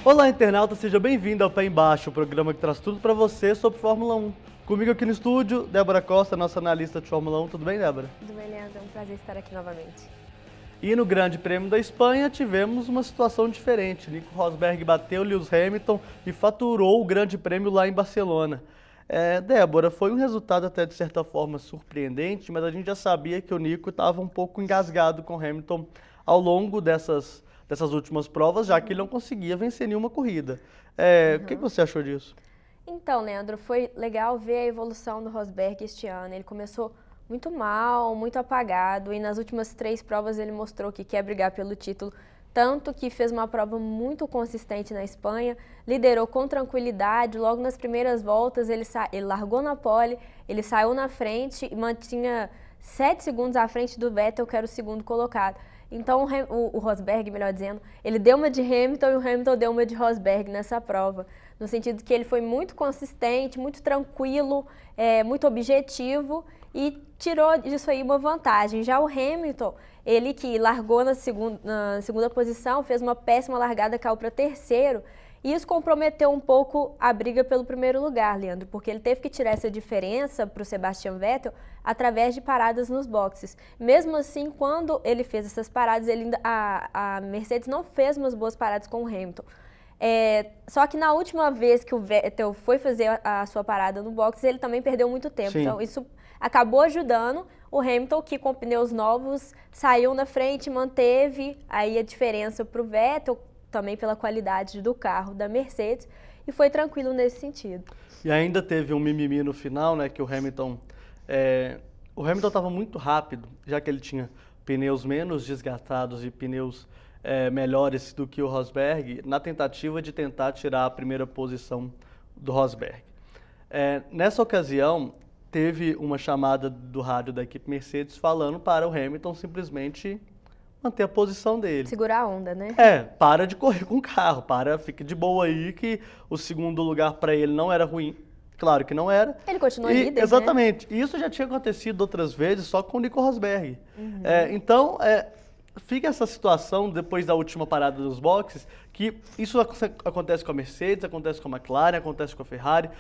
Olá, internauta, seja bem-vindo ao Pé Embaixo, o programa que traz tudo para você sobre Fórmula 1. Comigo aqui no estúdio, Débora Costa, nossa analista de Fórmula 1. Tudo bem, Débora? Tudo bem, Leandro? É um prazer estar aqui novamente. E no Grande Prêmio da Espanha tivemos uma situação diferente. Nico Rosberg bateu Lewis Hamilton e faturou o Grande Prêmio lá em Barcelona. Débora, foi um resultado até de certa forma surpreendente, mas a gente já sabia que o Nico estava um pouco engasgado com Hamilton ao longo dessas últimas provas, já que ele não conseguia vencer nenhuma corrida. O que você achou disso? Então, Leandro, foi legal ver a evolução do Rosberg este ano. Ele começou muito mal, muito apagado, e nas últimas 3 provas ele mostrou que quer brigar pelo título, tanto que fez uma prova muito consistente na Espanha, liderou com tranquilidade, logo nas primeiras voltas ele largou na pole, ele saiu na frente e mantinha 7 segundos à frente do Vettel, que era o segundo colocado. Então o Rosberg, melhor dizendo, ele deu uma de Hamilton e o Hamilton deu uma de Rosberg nessa prova, no sentido que ele foi muito consistente, muito tranquilo, muito objetivo e tirou disso aí uma vantagem. Já o Hamilton, ele que largou na segunda posição, fez uma péssima largada, caiu para terceiro, e isso comprometeu um pouco a briga pelo primeiro lugar, Leandro, porque ele teve que tirar essa diferença para o Sebastian Vettel através de paradas nos boxes. Mesmo assim, quando ele fez essas paradas, a Mercedes não fez umas boas paradas com o Hamilton. Só que na última vez que o Vettel foi fazer a sua parada no box, ele também perdeu muito tempo. Sim. Então isso acabou ajudando o Hamilton, que com pneus novos saiu na frente, manteve aí a diferença para o Vettel, também pela qualidade do carro da Mercedes, e foi tranquilo nesse sentido. E ainda teve um mimimi no final, né, que o Hamilton estava muito rápido, já que ele tinha pneus menos desgastados e pneus melhores do que o Rosberg, na tentativa de tentar tirar a primeira posição do Rosberg. Nessa ocasião, teve uma chamada do rádio da equipe Mercedes falando para o Hamilton simplesmente manter a posição dele. Segurar a onda, né? Para de correr com o carro, fica de boa aí, que o segundo lugar para ele não era ruim. Claro que não era. Ele continua líder, exatamente. Né? Isso já tinha acontecido outras vezes, só com o Nico Rosberg. Então, fica essa situação, depois da última parada dos boxes, que isso acontece com a Mercedes, acontece com a McLaren, acontece com a Ferrari,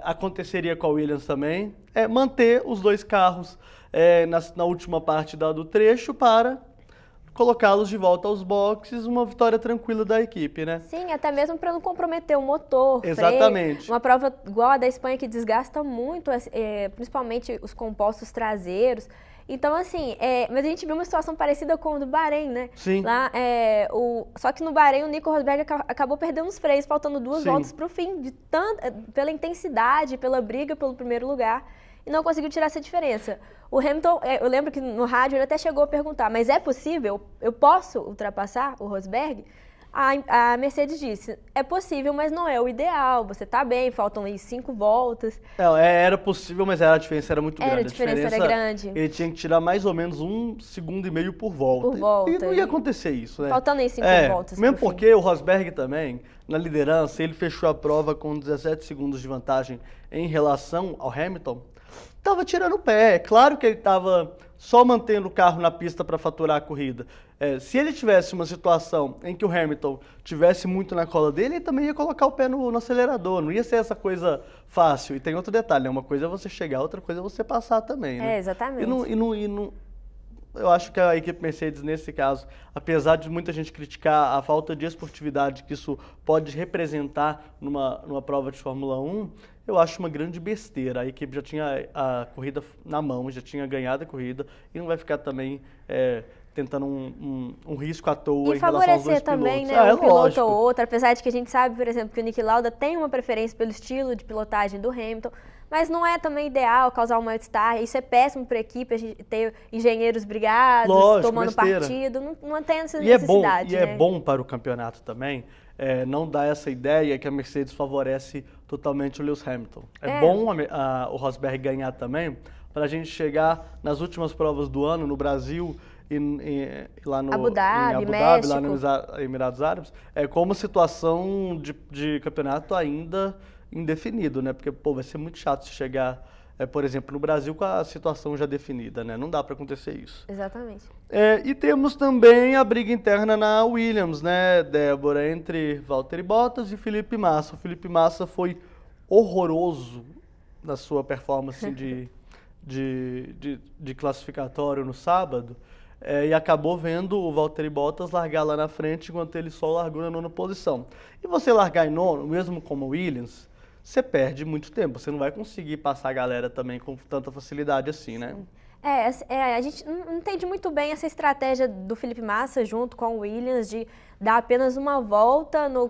aconteceria com a Williams também, manter os dois carros na última parte do trecho para colocá-los de volta aos boxes, uma vitória tranquila da equipe, né? Sim, até mesmo para não comprometer o motor, exatamente. Freio, uma prova igual a da Espanha que desgasta muito, principalmente os compostos traseiros. Então, assim, mas a gente viu uma situação parecida com o do Bahrein, né? Sim. Lá, só que no Bahrein o Nico Rosberg acabou perdendo os freios, faltando 2 voltas para o fim, pela intensidade, pela briga pelo primeiro lugar, e não conseguiu tirar essa diferença. O Hamilton, eu lembro que no rádio ele até chegou a perguntar, mas é possível? Eu posso ultrapassar o Rosberg? A Mercedes disse, é possível, mas não é o ideal, você tá bem, faltam aí 5 voltas. Era possível, mas a diferença era muito grande. A diferença era grande. Ele tinha que tirar mais ou menos 1,5 segundos por volta. Por volta. E não ia acontecer isso, né? Faltando aí 5 voltas. Mesmo porque o Rosberg também, na liderança, ele fechou a prova com 17 segundos de vantagem em relação ao Hamilton. Tava tirando o pé. É claro que ele estava só mantendo o carro na pista para faturar a corrida. Se ele tivesse uma situação em que o Hamilton tivesse muito na cola dele, ele também ia colocar o pé no acelerador. Não ia ser essa coisa fácil. E tem outro detalhe, né? Uma coisa é você chegar, outra coisa é você passar também, né? Exatamente. Eu acho que a equipe Mercedes, nesse caso, apesar de muita gente criticar a falta de esportividade que isso pode representar numa prova de Fórmula 1, eu acho uma grande besteira. A equipe já tinha a corrida na mão, já tinha ganhado a corrida e não vai ficar também tentando um risco à toa em relação aos dois pilotos. E favorecer também, né, um piloto ou outro, apesar de que a gente sabe, por exemplo, que o Niki Lauda tem uma preferência pelo estilo de pilotagem do Hamilton, mas não é também ideal causar um mal-estar. Isso é péssimo para a equipe, a gente ter engenheiros brigados, tomando partido, não tem essa necessidade. É bom para o campeonato também, não dar essa ideia que a Mercedes favorece totalmente o Lewis Hamilton. É bom o Rosberg ganhar também, para a gente chegar nas últimas provas do ano no Brasil e lá no Abu Dhabi, lá nos Emirados Árabes, com uma situação de campeonato ainda indefinido, né? Porque, vai ser muito chato se chegar por exemplo, no Brasil com a situação já definida, né? Não dá para acontecer isso. Exatamente. E temos também a briga interna na Williams, né, Débora, entre Valtteri Bottas e Felipe Massa. O Felipe Massa foi horroroso na sua performance de classificatório no sábado, e acabou vendo o Valtteri Bottas largar lá na frente, enquanto ele só largou na 9ª posição. E você largar em nono, mesmo como Williams, você perde muito tempo, você não vai conseguir passar a galera também com tanta facilidade assim, né? A gente não entende muito bem essa estratégia do Felipe Massa junto com o Williams de dar apenas uma volta no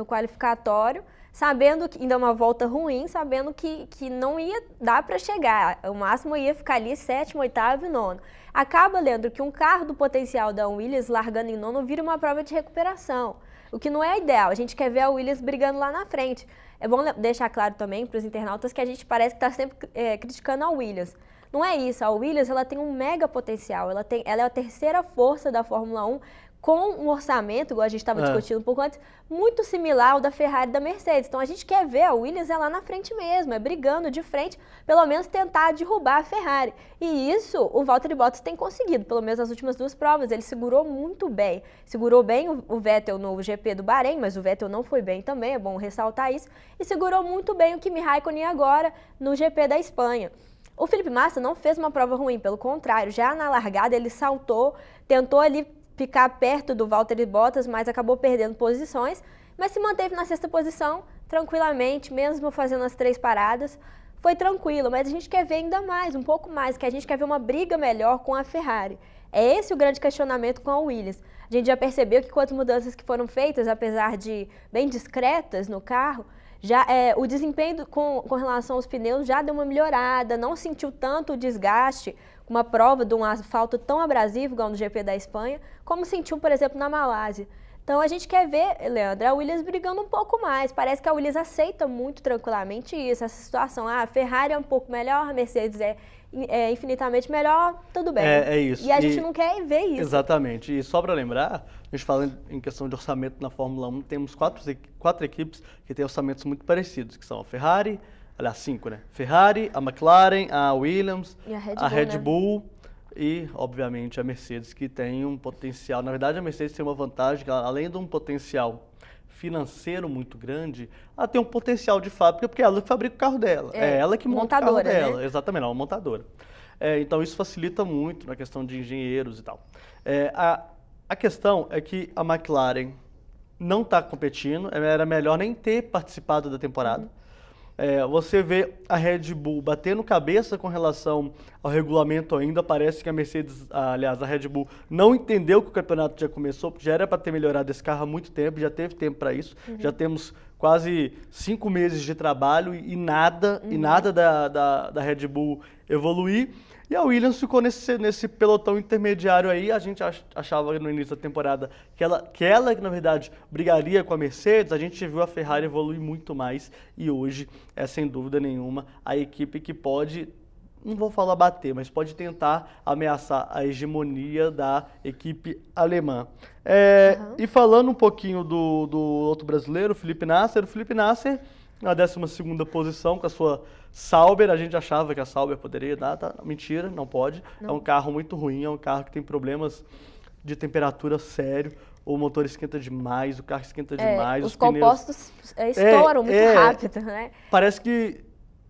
qualificatório, sabendo que ainda é uma volta ruim, sabendo que não ia dar para chegar. O máximo ia ficar ali 7º, 8º e 9º. Acaba, Leandro, que um carro do potencial da Williams largando em 9º vira uma prova de recuperação, o que não é ideal. A gente quer ver a Williams brigando lá na frente. É bom deixar claro também para os internautas que a gente parece que está sempre criticando a Williams. Não é isso, a Williams ela tem um mega potencial, ela é a terceira força da Fórmula 1 com um orçamento, igual a gente estava discutindo um pouco antes, muito similar ao da Ferrari e da Mercedes. Então a gente quer ver a Williams lá na frente mesmo, brigando de frente, pelo menos tentar derrubar a Ferrari. E isso o Valtteri Bottas tem conseguido, pelo menos nas últimas 2 provas, ele segurou muito bem. Segurou bem o Vettel no GP do Bahrein, mas o Vettel não foi bem também, é bom ressaltar isso, e segurou muito bem o Kimi Raikkonen agora no GP da Espanha. O Felipe Massa não fez uma prova ruim, pelo contrário, já na largada ele saltou, tentou ali ficar perto do Valtteri Bottas, mas acabou perdendo posições, mas se manteve na 6ª posição, tranquilamente, mesmo fazendo as 3 paradas, foi tranquilo, mas a gente quer ver ainda mais, um pouco mais, que a gente quer ver uma briga melhor com a Ferrari. É esse o grande questionamento com a Williams. A gente já percebeu que com as mudanças que foram feitas, apesar de bem discretas no carro, o desempenho com relação aos pneus já deu uma melhorada, não sentiu tanto o desgaste, uma prova de um asfalto tão abrasivo, igual no GP da Espanha, como sentiu, por exemplo, na Malásia. Então a gente quer ver, Leandro, a Williams brigando um pouco mais. Parece que a Williams aceita muito tranquilamente isso, essa situação. A Ferrari é um pouco melhor, a Mercedes é infinitamente melhor, tudo bem. É isso. E a gente não quer ver isso. Exatamente. E só para lembrar, a gente fala em questão de orçamento na Fórmula 1, temos quatro equipes que têm orçamentos muito parecidos, que são a Ferrari, aliás, 5, né? Ferrari, a McLaren, a Williams, e a Red Bull e, obviamente, a Mercedes, que tem um potencial. Na verdade, a Mercedes tem uma vantagem, que além de um potencial financeiro muito grande, ela tem um potencial de fábrica, porque é ela que fabrica o carro dela. É ela que monta o carro dela. Né? Exatamente, ela é uma montadora. Então, isso facilita muito na questão de engenheiros e tal. A questão é que a McLaren não está competindo, era melhor nem ter participado da temporada. Você vê a Red Bull batendo cabeça com relação ao regulamento ainda, parece que a Mercedes, aliás, a Red Bull não entendeu que o campeonato já começou, já era para ter melhorado esse carro há muito tempo, já teve tempo para isso, já temos quase 5 meses de trabalho e nada da Red Bull evoluir. E a Williams ficou nesse pelotão intermediário aí. A gente achava no início da temporada que ela, na verdade, brigaria com a Mercedes. A gente viu a Ferrari evoluir muito mais e hoje é, sem dúvida nenhuma, a equipe que pode, não vou falar bater, mas pode tentar ameaçar a hegemonia da equipe alemã. E falando um pouquinho do outro brasileiro, o Felipe Nasser. O Felipe Nasser na 12ª posição com a sua Sauber. A gente achava que a Sauber poderia dar, tá? Mentira, não pode. Não. É um carro muito ruim, é um carro que tem problemas de temperatura sério. O motor esquenta demais, o carro esquenta demais. Os compostos estouram muito rápido, né? Parece que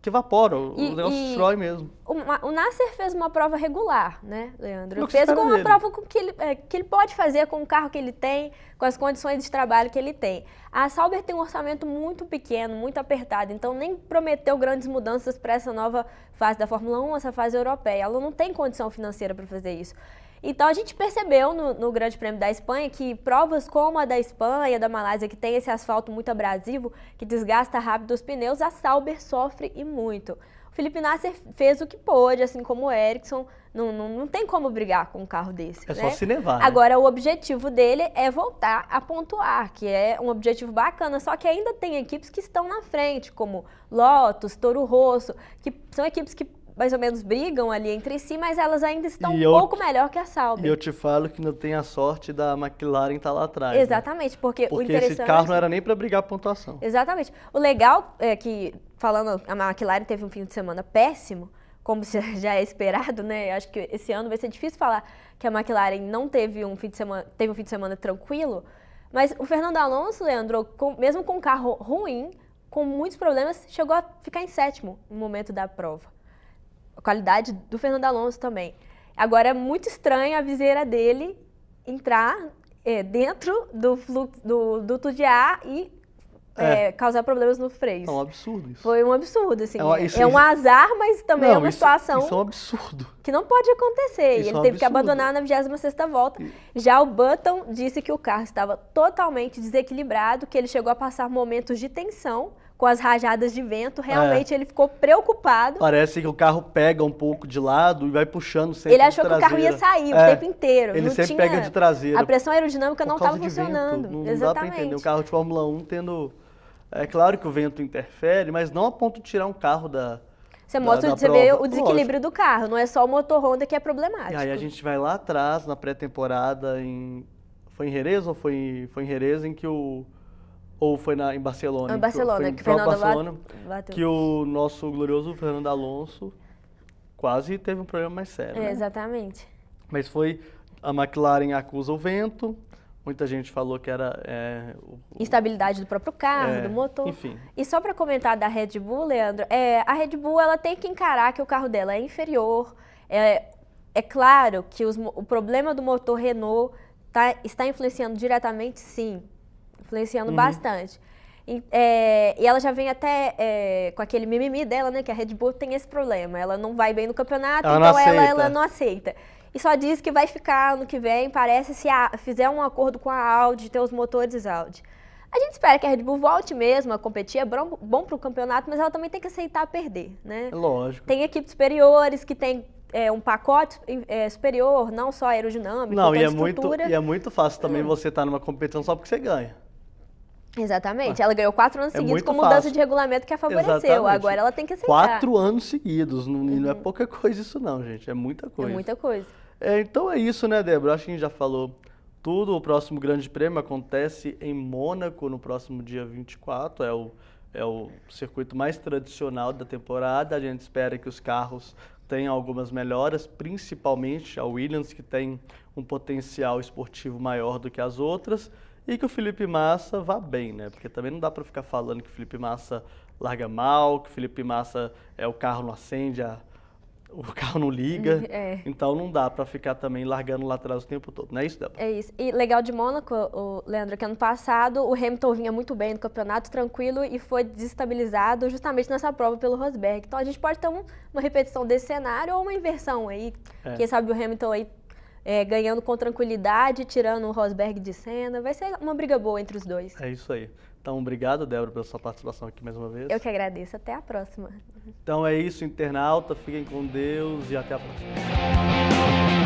evapora, o negócio destrói mesmo. O Nasser fez uma prova regular, né, Leandro? Ele fez uma prova que ele pode fazer com o carro que ele tem, com as condições de trabalho que ele tem. A Sauber tem um orçamento muito pequeno, muito apertado, então nem prometeu grandes mudanças para essa nova fase da Fórmula 1, essa fase europeia. Ela não tem condição financeira para fazer isso. Então a gente percebeu no Grande Prêmio da Espanha que provas como a da Espanha, da Malásia, que tem esse asfalto muito abrasivo, que desgasta rápido os pneus, a Sauber sofre e muito. O Felipe Nasser fez o que pôde, assim como o Ericsson, não tem como brigar com um carro desse. É só se nevar. Agora, o objetivo dele é voltar a pontuar, que é um objetivo bacana, só que ainda tem equipes que estão na frente, como Lotus, Toro Rosso, que são equipes que mais ou menos brigam ali entre si, mas elas ainda estão E um pouco melhor que a Sauber. E eu te falo que não tem a sorte da McLaren estar lá atrás. Exatamente, né? porque o Porque interessante... esse carro não era nem para brigar a pontuação. Exatamente. O legal é que, falando, a McLaren teve um fim de semana péssimo, como já é esperado, né? Acho que esse ano vai ser difícil falar que a McLaren não teve um fim de semana tranquilo, mas o Fernando Alonso, Leandro, mesmo com um carro ruim, com muitos problemas, chegou a ficar em sétimo no momento da prova. A qualidade do Fernando Alonso também. Agora é muito estranho a viseira dele entrar dentro do fluxo do duto de ar e causar problemas no freio. É um absurdo isso. Foi um absurdo, assim. Isso é um azar, mas também é uma situação isso é um absurdo. que não pode acontecer. E ele teve que abandonar na 26ª volta. Já o Button disse que o carro estava totalmente desequilibrado, que ele chegou a passar momentos de tensão com as rajadas de vento. Realmente ele ficou preocupado. Parece que o carro pega um pouco de lado e vai puxando sempre Ele achou de que o carro ia sair o tempo inteiro. Ele não sempre tinha... pega de traseira. A pressão aerodinâmica não estava Por causa de funcionando. vento. Não Exatamente. dá para entender. O carro de Fórmula 1 tendo... É claro que o vento interfere, mas não a ponto de tirar um carro da Você vê o desequilíbrio do carro, não é só o motor Honda que é problemático. E aí a gente vai lá atrás, na pré-temporada, foi em Jerez ou foi em Jerez em que ou foi em Barcelona? Em Barcelona, que o Fernando bateu. Que o nosso glorioso Fernando Alonso quase teve um problema mais sério. Né? Exatamente. Mas a McLaren acusa o vento. Muita gente falou que era... instabilidade do próprio carro, do motor. Enfim. E só para comentar da Red Bull, Leandro, a Red Bull ela tem que encarar que o carro dela é inferior. É claro que o problema do motor Renault está influenciando diretamente, sim. Influenciando bastante. E ela já vem até com aquele mimimi dela, né? Que a Red Bull tem esse problema. Ela não vai bem no campeonato, então ela não aceita. E só diz que vai ficar ano que vem, parece, se fizer um acordo com a Audi, ter os motores Audi. A gente espera que a Red Bull volte mesmo a competir, é bom para o campeonato, mas ela também tem que aceitar perder, né? Lógico. Tem equipes superiores que tem um pacote superior, não só aerodinâmico, e é muito fácil também você estar numa competição só porque você ganha. Exatamente. Ela ganhou 4 anos seguidos com fácil. Mudança de regulamento que a favoreceu. Exatamente. Agora ela tem que aceitar. 4 anos seguidos. Não é pouca coisa isso não, gente. É muita coisa. É muita coisa. Então é isso, né, Débora? Acho que a gente já falou tudo. O próximo Grande Prêmio acontece em Mônaco no próximo dia 24. É o circuito mais tradicional da temporada. A gente espera que os carros tenham algumas melhoras, principalmente a Williams, que tem um potencial esportivo maior do que as outras. E que o Felipe Massa vá bem, né? Porque também não dá para ficar falando que o Felipe Massa larga mal, que o Felipe Massa o carro não acende, o carro não liga. Então não dá para ficar também largando lá atrás o tempo todo. Não é isso, Débora? É isso. E legal de Mônaco, Leandro, que ano passado o Hamilton vinha muito bem no campeonato, tranquilo, e foi desestabilizado justamente nessa prova pelo Rosberg. Então a gente pode ter uma repetição desse cenário ou uma inversão aí. Quem sabe o Hamilton aí ganhando com tranquilidade, tirando o Rosberg de cena. Vai ser uma briga boa entre os dois. É isso aí. Então, obrigado, Débora, pela sua participação aqui mais uma vez. Eu que agradeço. Até a próxima. Então é isso, internauta. Fiquem com Deus e até a próxima.